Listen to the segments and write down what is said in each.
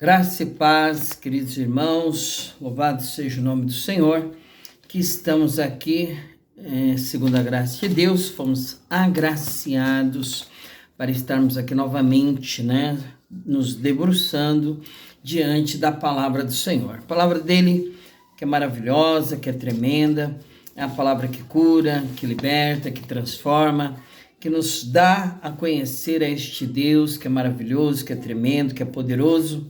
Graça e paz, queridos irmãos, louvado seja o nome do Senhor, que estamos aqui, segundo a graça de Deus, fomos agraciados para estarmos aqui novamente, nos debruçando diante da palavra do Senhor. A palavra dele, que é maravilhosa, que é tremenda, é a palavra que cura, que liberta, que transforma, que nos dá a conhecer a este Deus que é maravilhoso, que é tremendo, que é poderoso,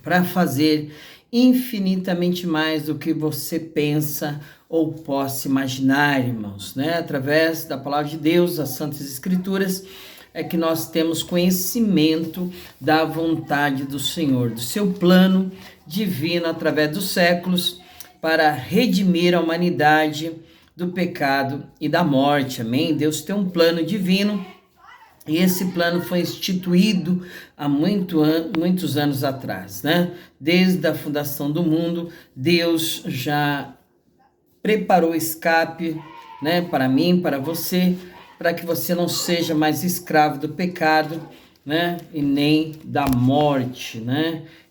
para fazer infinitamente mais do que você pensa ou possa imaginar, irmãos, Através da palavra de Deus, das Santas Escrituras, é que nós temos conhecimento da vontade do Senhor, do seu plano divino através dos séculos para redimir a humanidade do pecado e da morte, amém? Deus tem um plano divino e esse plano foi instituído há muitos anos atrás, Desde a fundação do mundo, Deus já preparou escape, para mim, para você, para que você não seja mais escravo do pecado, e nem da morte,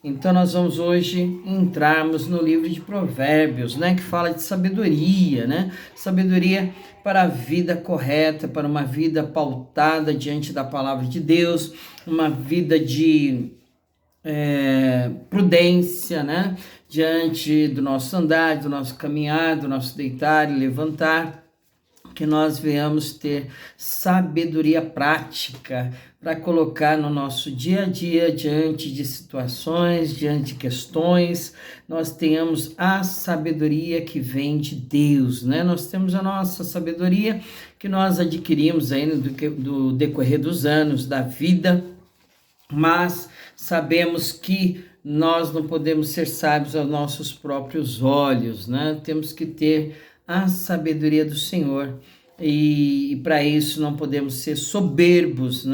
Então nós vamos hoje entrarmos no livro de Provérbios, que fala de sabedoria, Sabedoria para a vida correta, para uma vida pautada diante da palavra de Deus, uma vida de prudência, diante do nosso andar, do nosso caminhar, do nosso deitar e levantar, que nós venhamos ter sabedoria prática para colocar no nosso dia a dia, diante de situações, diante de questões, nós tenhamos a sabedoria que vem de Deus, Nós temos a nossa sabedoria que nós adquirimos aí no decorrer dos anos da vida, mas sabemos que nós não podemos ser sábios aos nossos próprios olhos, Temos que ter a sabedoria do Senhor, e para isso não podemos ser soberbos,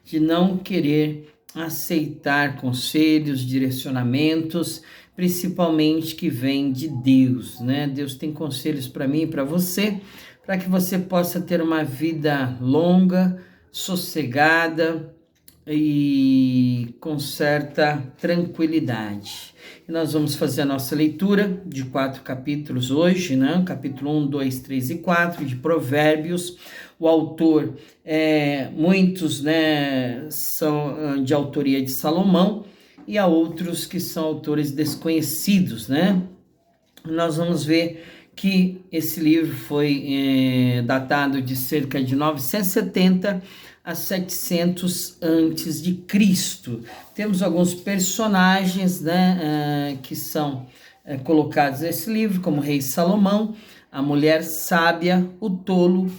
de não querer aceitar conselhos, direcionamentos, principalmente que vêm de Deus, Deus tem conselhos para mim e para você, para que você possa ter uma vida longa, sossegada e com certa tranquilidade. E nós vamos fazer a nossa leitura de 4 capítulos hoje, Capítulo 1, 2, 3 e 4 de Provérbios. O autor, muitos, são de autoria de Salomão e há outros que são autores desconhecidos, Nós vamos ver que esse livro foi datado de cerca de 970 a 700 antes de Cristo. Temos alguns personagens, que são colocados nesse livro, como o rei Salomão, a mulher sábia, o tolo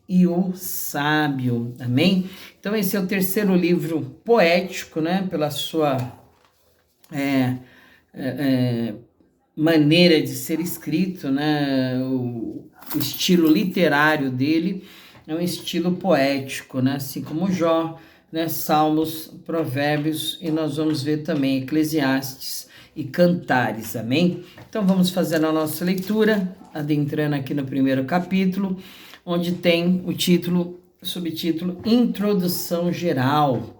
e o sábio, amém? Então esse é o terceiro livro poético, pela sua maneira de ser escrito, o estilo literário dele é um estilo poético, assim como Jó, Salmos, Provérbios, e nós vamos ver também Eclesiastes e Cantares, amém? Então vamos fazer a nossa leitura, adentrando aqui no primeiro capítulo, onde tem o subtítulo Introdução Geral.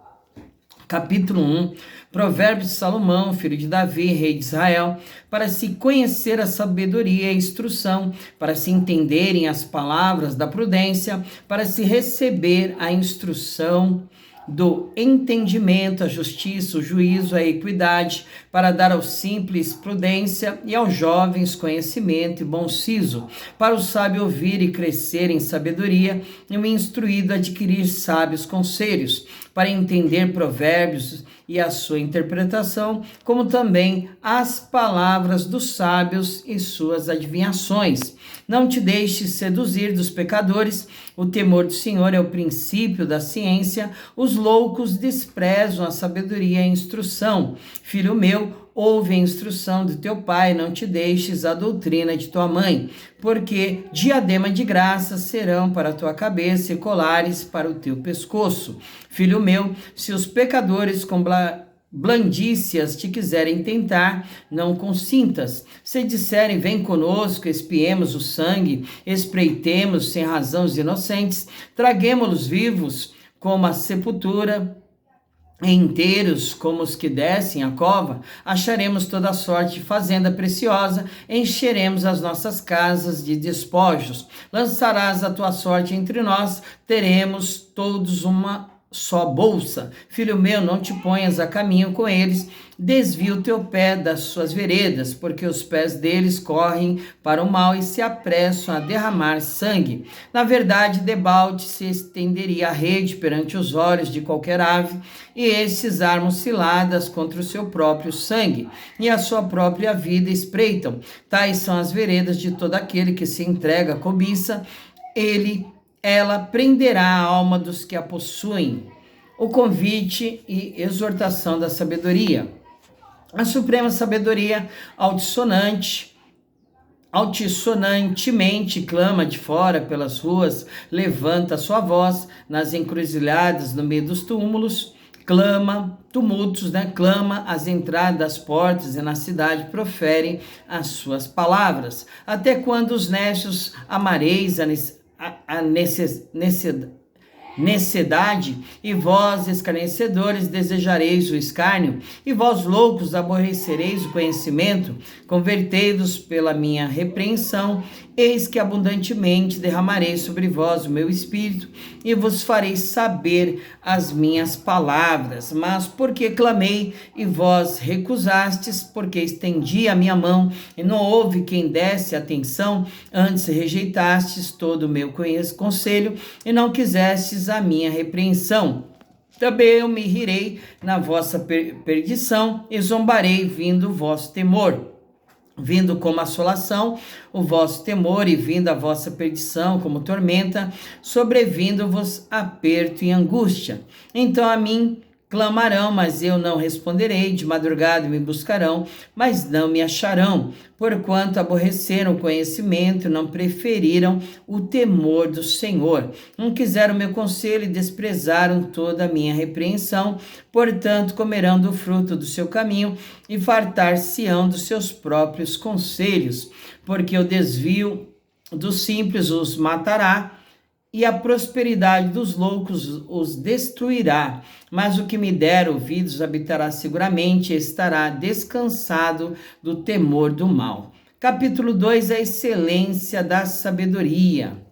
Capítulo 1, Provérbios de Salomão, filho de Davi, rei de Israel, para se conhecer a sabedoria e a instrução, para se entenderem as palavras da prudência, para se receber a instrução do entendimento, a justiça, o juízo, a equidade, para dar aos simples prudência e aos jovens conhecimento e bom siso, para o sábio ouvir e crescer em sabedoria, e o instruído adquirir sábios conselhos, para entender provérbios e a sua interpretação, como também as palavras dos sábios e suas adivinhações. Não te deixes seduzir dos pecadores, o temor do Senhor é o princípio da ciência, os loucos desprezam a sabedoria e a instrução. Filho meu, ouve a instrução de teu pai, não te deixes a doutrina de tua mãe, porque diadema de graça serão para a tua cabeça e colares para o teu pescoço. Filho meu, se os pecadores com blandícias te quiserem tentar, não consintas. Se disserem, vem conosco, espiemos o sangue, espreitemos sem razão os inocentes, traguemo-los vivos como a sepultura, inteiros como os que descem a cova, acharemos toda sorte de fazenda preciosa, encheremos as nossas casas de despojos. Lançarás a tua sorte entre nós, teremos todos uma só bolsa. Filho meu, não te ponhas a caminho com eles, desvia o teu pé das suas veredas, porque os pés deles correm para o mal e se apressam a derramar sangue. Na verdade, debalde se estenderia a rede perante os olhos de qualquer ave, e esses armam ciladas contra o seu próprio sangue, e a sua própria vida espreitam. Tais são as veredas de todo aquele que se entrega à cobiça, ela prenderá a alma dos que a possuem. O convite e exortação da sabedoria. A suprema sabedoria altissonantemente clama de fora pelas ruas, levanta sua voz nas encruzilhadas no meio dos túmulos, clama às entradas das portas e na cidade profere as suas palavras. Até quando os necios amareis a necessidade, e vós, escarnecedores, desejareis o escárnio, e vós, loucos, aborrecereis o conhecimento, convertei-vos pela minha repreensão, eis que abundantemente derramarei sobre vós o meu espírito, e vos farei saber as minhas palavras. Mas porque clamei, e vós recusastes, porque estendi a minha mão, e não houve quem desse atenção, antes rejeitastes todo o meu conselho, e não quisestes a minha repreensão. Também eu me rirei na vossa perdição, e zombarei vindo o vosso temor. Vindo como assolação o vosso temor, e vindo a vossa perdição como tormenta, sobrevindo-vos aperto e angústia. Então a mim clamarão, mas eu não responderei, de madrugada me buscarão, mas não me acharão, porquanto aborreceram o conhecimento, não preferiram o temor do Senhor. Não quiseram meu conselho e desprezaram toda a minha repreensão, portanto comerão do fruto do seu caminho e fartar-se-ão dos seus próprios conselhos, porque o desvio dos simples os matará, e a prosperidade dos loucos os destruirá. Mas o que me der ouvidos habitará seguramente e estará descansado do temor do mal. Capítulo 2, a excelência da sabedoria.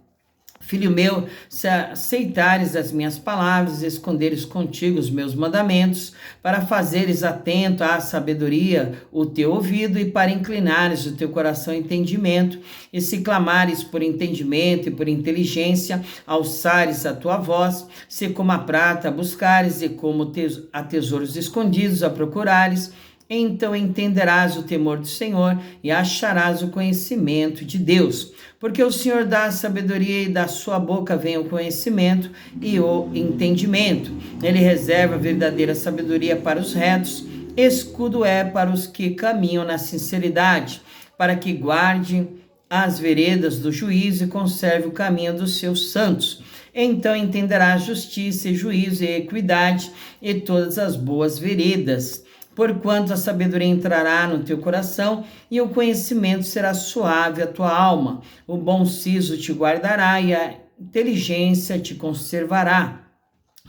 Filho meu, se aceitares as minhas palavras, esconderes contigo os meus mandamentos, para fazeres atento à sabedoria o teu ouvido, e para inclinares o teu coração ao entendimento, e se clamares por entendimento e por inteligência, alçares a tua voz, se como a prata a buscares, e como a tesouros escondidos a procurares, então entenderás o temor do Senhor e acharás o conhecimento de Deus. Porque o Senhor dá a sabedoria, e da sua boca vem o conhecimento e o entendimento. Ele reserva a verdadeira sabedoria para os retos, escudo é para os que caminham na sinceridade, para que guarde as veredas do juízo e conserve o caminho dos seus santos. Então entenderás justiça e juízo e equidade e todas as boas veredas. Porquanto a sabedoria entrará no teu coração, e o conhecimento será suave à tua alma. O bom siso te guardará, e a inteligência te conservará,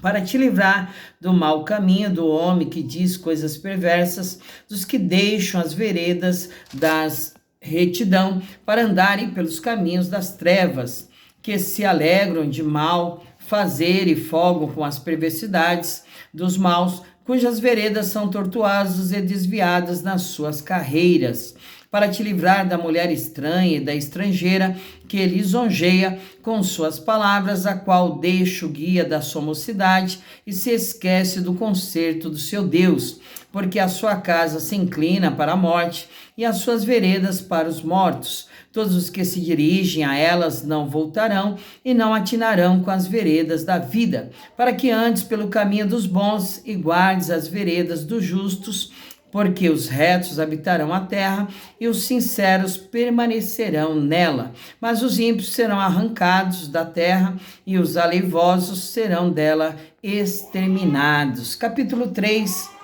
para te livrar do mau caminho do homem que diz coisas perversas, dos que deixam as veredas das retidão, para andarem pelos caminhos das trevas, que se alegram de mal fazer e folgam com as perversidades dos maus, cujas veredas são tortuosas e desviadas nas suas carreiras, para te livrar da mulher estranha e da estrangeira, que lisonjeia com suas palavras, a qual deixa o guia da sua mocidade e se esquece do concerto do seu Deus, porque a sua casa se inclina para a morte e as suas veredas para os mortos. Todos os que se dirigem a elas não voltarão e não atinarão com as veredas da vida, para que andes pelo caminho dos bons e guardes as veredas dos justos, porque os retos habitarão a terra e os sinceros permanecerão nela. Mas os ímpios serão arrancados da terra e os aleivosos serão dela exterminados. Capítulo 3.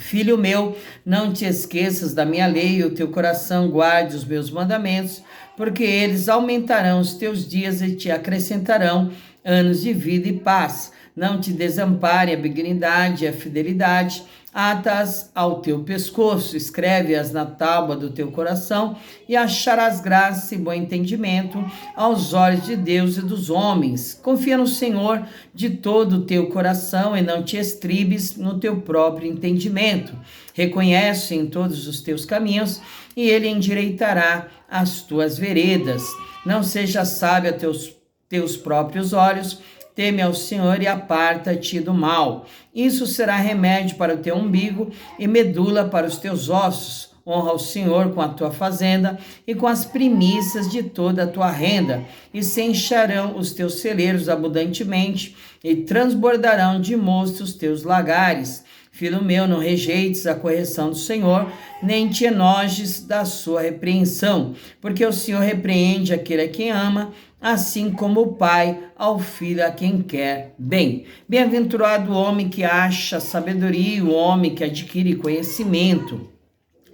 Filho meu, não te esqueças da minha lei, e o teu coração guarde os meus mandamentos, porque eles aumentarão os teus dias e te acrescentarão anos de vida e paz. não te desampare a benignidade e a fidelidade, ata-as ao teu pescoço, escreve-as na tábua do teu coração, e acharás graça e bom entendimento aos olhos de Deus e dos homens. Confia no Senhor de todo o teu coração e não te estribes no teu próprio entendimento. Reconhece em todos os teus caminhos e ele endireitará as tuas veredas. Não seja sábio a teus próprios olhos. Teme ao Senhor e aparta-te do mal. Isso será remédio para o teu umbigo e medula para os teus ossos. Honra o Senhor com a tua fazenda e com as primícias de toda a tua renda, e se encharão os teus celeiros abundantemente, e transbordarão de mosto os teus lagares. Filho meu, não rejeites a correção do Senhor, nem te enojes da sua repreensão, porque o Senhor repreende aquele a quem ama, assim como o pai ao filho a quem quer bem. Bem-aventurado o homem que acha sabedoria e o homem que adquire conhecimento,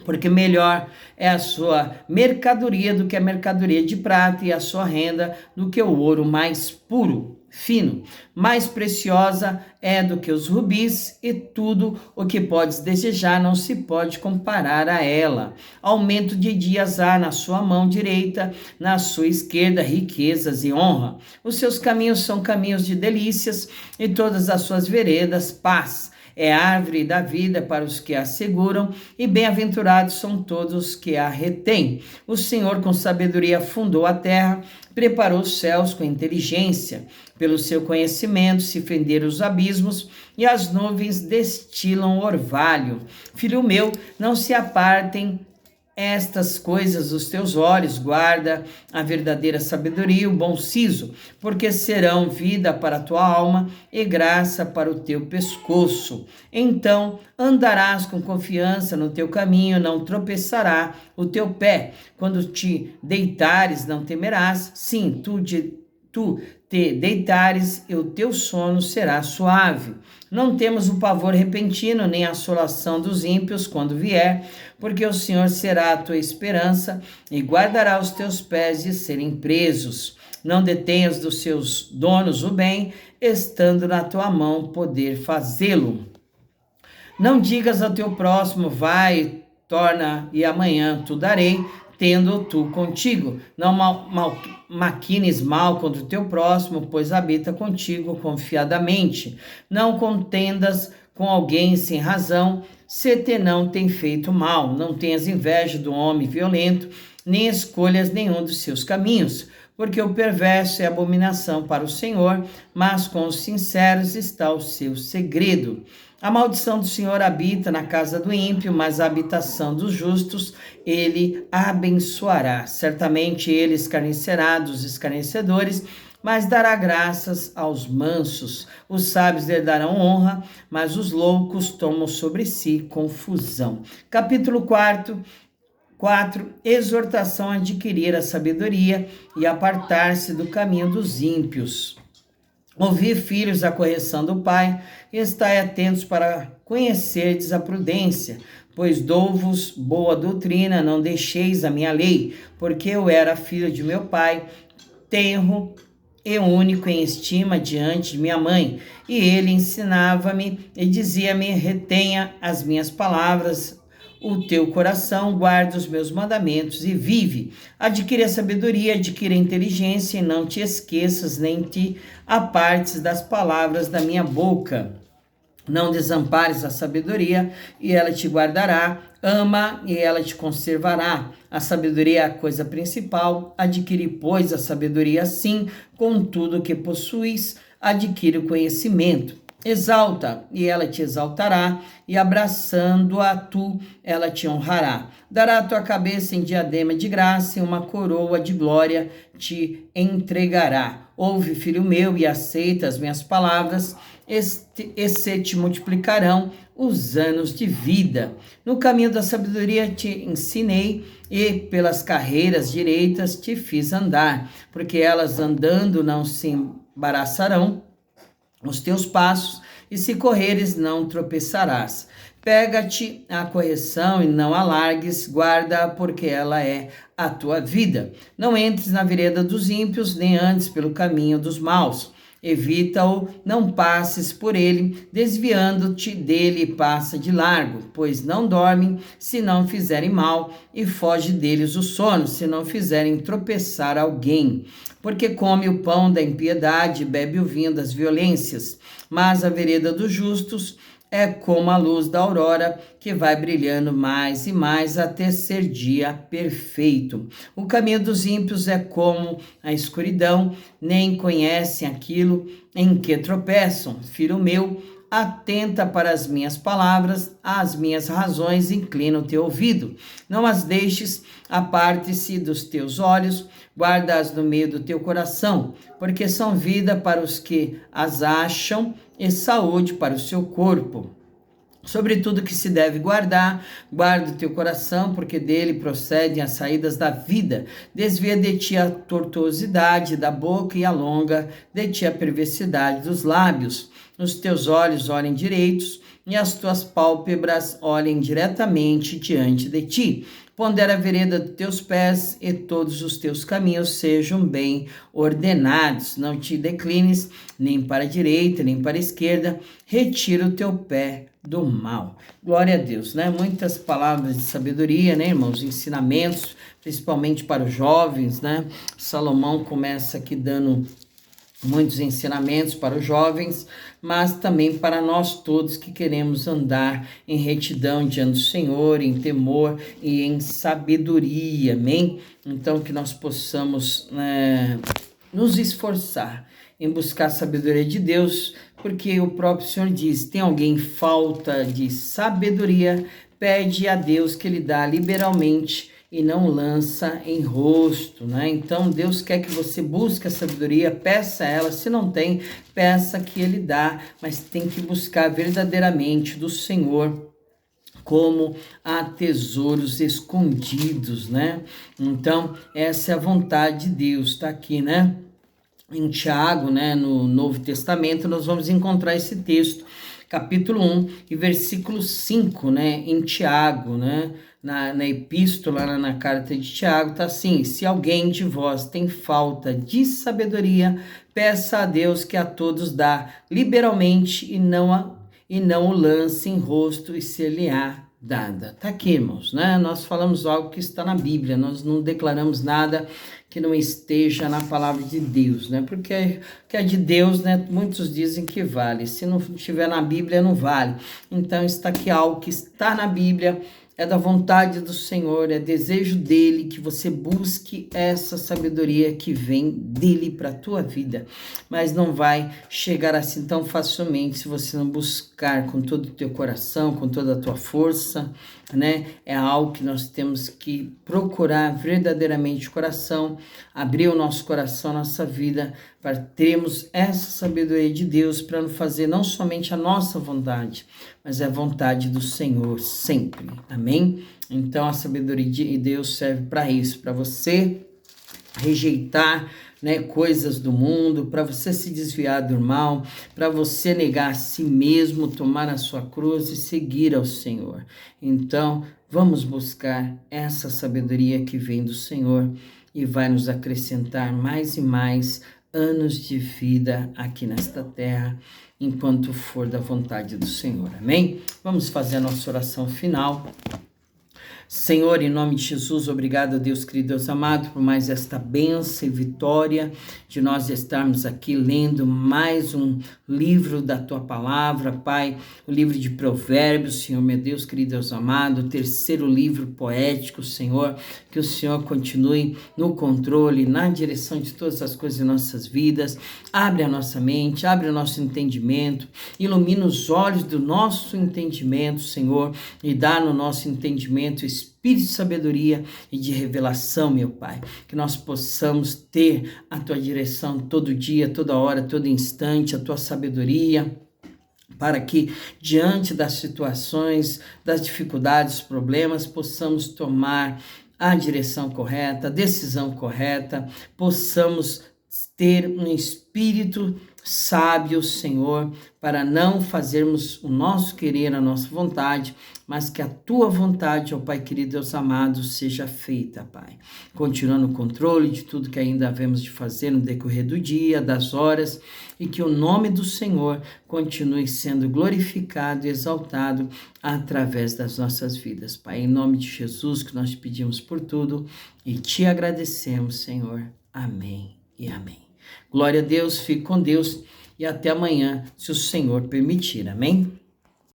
porque melhor é a sua mercadoria do que a mercadoria de prata, e a sua renda do que o ouro mais puro, fino. Mais preciosa é do que os rubis, e tudo o que podes desejar não se pode comparar a ela. Aumento de dias há na sua mão direita, na sua esquerda riquezas e honra. Os seus caminhos são caminhos de delícias, e todas as suas veredas paz. É árvore da vida para os que a seguram, e bem-aventurados são todos os que a retêm. O Senhor com sabedoria fundou a terra, preparou os céus com inteligência. Pelo seu conhecimento se fenderam os abismos, e as nuvens destilam orvalho. Filho meu, não se apartem estas coisas dos teus olhos, guarda a verdadeira sabedoria e o bom siso, porque serão vida para a tua alma e graça para o teu pescoço. Então andarás com confiança no teu caminho, não tropeçará o teu pé. Quando te deitares, não temerás. Sim, tu te deitares e o teu sono será suave. Não temos o pavor repentino, nem a assolação dos ímpios quando vier, porque o Senhor será a tua esperança e guardará os teus pés de serem presos. Não detenhas dos seus donos o bem, estando na tua mão poder fazê-lo. Não digas ao teu próximo, vai, torna e amanhã tu darei, tendo tu contigo. Não maquines mal contra o teu próximo, pois habita contigo confiadamente. Não contendas com alguém sem razão, se te não tem feito mal. Não tenhas inveja do homem violento, nem escolhas nenhum dos seus caminhos, porque o perverso é abominação para o Senhor, mas com os sinceros está o seu segredo. A maldição do Senhor habita na casa do ímpio, mas a habitação dos justos ele abençoará. Certamente ele escarnecerá dos escarnecedores, mas dará graças aos mansos. Os sábios lhe darão honra, mas os loucos tomam sobre si confusão. Capítulo 4. Exortação a adquirir a sabedoria e apartar-se do caminho dos ímpios. Ouvi, filhos, a correção do pai, e estai atentos para conhecerdes a prudência, pois dou-vos boa doutrina, não deixeis a minha lei, porque eu era filho de meu pai, tenro e único em estima diante de minha mãe, e ele ensinava-me e dizia-me, retenha as minhas palavras, o teu coração, guarda os meus mandamentos e vive. Adquire a sabedoria, adquire a inteligência, e não te esqueças, nem te apartes das palavras da minha boca. Não desampares a sabedoria, e ela te guardará. Ama, e ela te conservará. A sabedoria é a coisa principal. Adquire, pois, a sabedoria, sim, com tudo que possuis. Adquire o conhecimento. Exalta, e ela te exaltará, e abraçando-a tu, ela te honrará. Dará a tua cabeça em diadema de graça, e uma coroa de glória te entregará. Ouve, filho meu, e aceita as minhas palavras, e se te multiplicarão os anos de vida. No caminho da sabedoria te ensinei, e pelas carreiras direitas te fiz andar, porque elas andando não se embaraçarão os teus passos, e se correres não tropeçarás. Pega-te a correção e não a largues, guarda, porque ela é a tua vida. Não entres na vereda dos ímpios, nem andes pelo caminho dos maus. evita-o, não passes por ele, desviando-te dele passa de largo, pois não dormem se não fizerem mal, e foge deles o sono, se não fizerem tropeçar alguém. Porque come o pão da impiedade e bebe o vinho das violências, mas a vereda dos justos é como a luz da aurora, que vai brilhando mais e mais até ser dia perfeito. O caminho dos ímpios é como a escuridão, nem conhecem aquilo em que tropeçam. Filho meu, atenta para as minhas palavras, às minhas razões, inclina o teu ouvido. Não as deixes, aparte-se dos teus olhos, guarda-as no meio do teu coração, porque são vida para os que as acham e saúde para o seu corpo. Sobre tudo que se deve guardar, guarda o teu coração, porque dele procedem as saídas da vida. Desvia de ti a tortuosidade da boca e alonga de ti a perversidade dos lábios. Os teus olhos olhem direitos e as tuas pálpebras olhem diretamente diante de ti. Pondera a vereda dos teus pés e todos os teus caminhos sejam bem ordenados. Não te declines nem para a direita, nem para a esquerda. Retira o teu pé do mal. Glória a Deus, né? Muitas palavras de sabedoria, né, irmãos? Ensinamentos, principalmente para os jovens, né? Salomão começa aqui dando muitos ensinamentos para os jovens, mas também para nós todos que queremos andar em retidão diante do Senhor, em temor e em sabedoria, amém? Então que nós possamos nos esforçar em buscar a sabedoria de Deus, porque o próprio Senhor diz, tem alguém falta de sabedoria, pede a Deus que Ele dá liberalmente e não lança em rosto, né? Então Deus quer que você busque a sabedoria, peça ela, se não tem, peça que Ele dá, mas tem que buscar verdadeiramente do Senhor, como há tesouros escondidos, né? Então essa é a vontade de Deus, tá aqui, né? Em Tiago, né, no Novo Testamento, nós vamos encontrar esse texto, capítulo 1 e versículo 5, né, em Tiago, né, na epístola, na carta de Tiago, está assim: se alguém de vós tem falta de sabedoria, peça a Deus que a todos dá liberalmente e não o lance em rosto e ser-lhe-á dada. Tá aqui, irmãos, né? Nós falamos algo que está na Bíblia, nós não declaramos nada que não esteja na palavra de Deus, né? Porque que é de Deus, né? Muitos dizem que vale. Se não estiver na Bíblia, não vale. Então está aqui algo que está na Bíblia, é da vontade do Senhor, é desejo dele que você busque essa sabedoria que vem dele para a tua vida. Mas não vai chegar assim tão facilmente se você não buscar com todo o teu coração, com toda a tua força, né? É algo que nós temos que procurar verdadeiramente o coração, abrir o nosso coração, a nossa vida, para termos essa sabedoria de Deus, para não fazer não somente a nossa vontade, mas a vontade do Senhor sempre. Amém? Então a sabedoria de Deus serve para isso, para você rejeitar, né, coisas do mundo, para você se desviar do mal, para você negar a si mesmo, tomar a sua cruz e seguir ao Senhor. Então, vamos buscar essa sabedoria que vem do Senhor e vai nos acrescentar mais e mais anos de vida aqui nesta terra, enquanto for da vontade do Senhor. Amém? Vamos fazer a nossa oração final. Senhor, em nome de Jesus, obrigado a Deus querido, Deus amado, por mais esta bênção e vitória de nós estarmos aqui lendo mais um livro da Tua Palavra, Pai, o livro de Provérbios, Senhor, meu Deus querido, Deus amado, o terceiro livro poético, Senhor, que o Senhor continue no controle, na direção de todas as coisas de nossas vidas, abre a nossa mente, abre o nosso entendimento, ilumina os olhos do nosso entendimento, Senhor, e dá no nosso entendimento espírito de sabedoria e de revelação, meu Pai, que nós possamos ter a Tua direção todo dia, toda hora, todo instante, a Tua sabedoria, para que diante das situações, das dificuldades, problemas, possamos tomar a direção correta, a decisão correta, possamos ter um espírito Sabe o Senhor, para não fazermos o nosso querer, a nossa vontade, mas que a tua vontade, ó Pai querido, Deus amado, seja feita, Pai. Continuando o controle de tudo que ainda havemos de fazer no decorrer do dia, das horas, e que o nome do Senhor continue sendo glorificado e exaltado através das nossas vidas, Pai. Em nome de Jesus, que nós te pedimos por tudo e te agradecemos, Senhor. Amém e amém. Glória a Deus, fique com Deus e até amanhã, se o Senhor permitir. Amém?